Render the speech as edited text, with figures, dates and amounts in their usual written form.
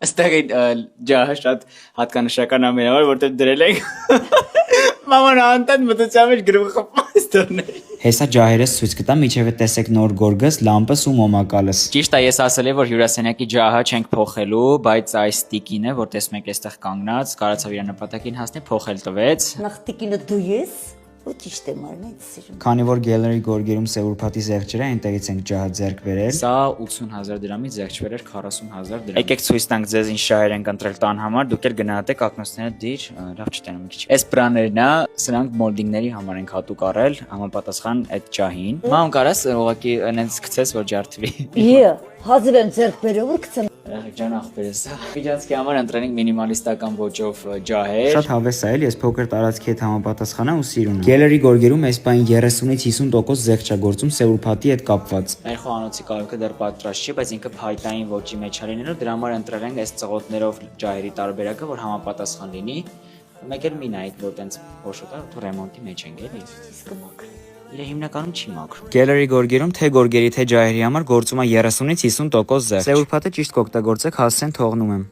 Այստեղ ջահը շատ հատկանշական ամեն համար, որտեղ դրել ենք մաման անտան մտածյալ մեջ գրողը պաստորներ։ Հեսա ջահերս ցույց կտամ, իջևէ տեսեք նոր գորգս, լամպս ու մոմակալս։ Ճիշտ է, ես ասել եմ, որ հյուրասենյակի ջահը չենք փոխելու, բայց այս տիկին է, որ տեսնում եք այստեղ կանգնած, կարացավ իր նպատակին հասնել, փոխել տվեց։ Նախ տիկինը դու ես, ու ճիշտ է մարմից սիրում։ Քանի որ գելերի գորգերում սեուրփաթի զեղչեր է, այնտեղից ենք ջահը ձեռք բերել։ Սա 80,000 դրամից զեղչ վերեր 40,000 դրամ։ Եկեք ցույց տանք ձեզ ինչ շահեր ենք ընտրել տան համար, դուք էլ գնահատեք ակնոցները դիր, լավ չտենում մի քիչ։ Այս բրաներն է, սրանք մոլդինգների համար ենք հատուկ առել, համապատասխան այդ ջահին։ Մամ կարաս ուղղակի այնց գցես, որ ջարդվի։ Է, հազիվ եմ ձեռք բերել, որ գցեմ։ Ջան ախպերս։ Միջանցքի համար ընտրել ենք մինիմալիստական ոճով ջահեր։ Շատ հավես է, էլի, ես փոքր տարածքի հետ համապատասխանա ու սիրուն եմ։ Գելերի գորգերում այս բան 30-ից 50% զեղչագործում սեուրփաթի հետ կապված։ Մեր խոհանոցի կարգը դեռ պատրաստ չի, բայց ինքը փայտային ոճի մեջ է լինելու, դրա համար ընտրել ենք այս ծղոտներով ջահերի տարբերակը, որ համապատասխան լինի։ Մեկ էլ մի նայեք, որ տենց փոշոտա, ու ռեմոնտի մեջ ենք էլի։ Իսկ մաքրել։ Իրա հիմնականում չի մաքրում։ Գելերի գորգերում թե գորգերի թե ջահերի համար գործում է 30-ից 50% զեղչ։ Սեուրփաթը ճիշտ կօգտագործեք, հասցեն թողնում եմ։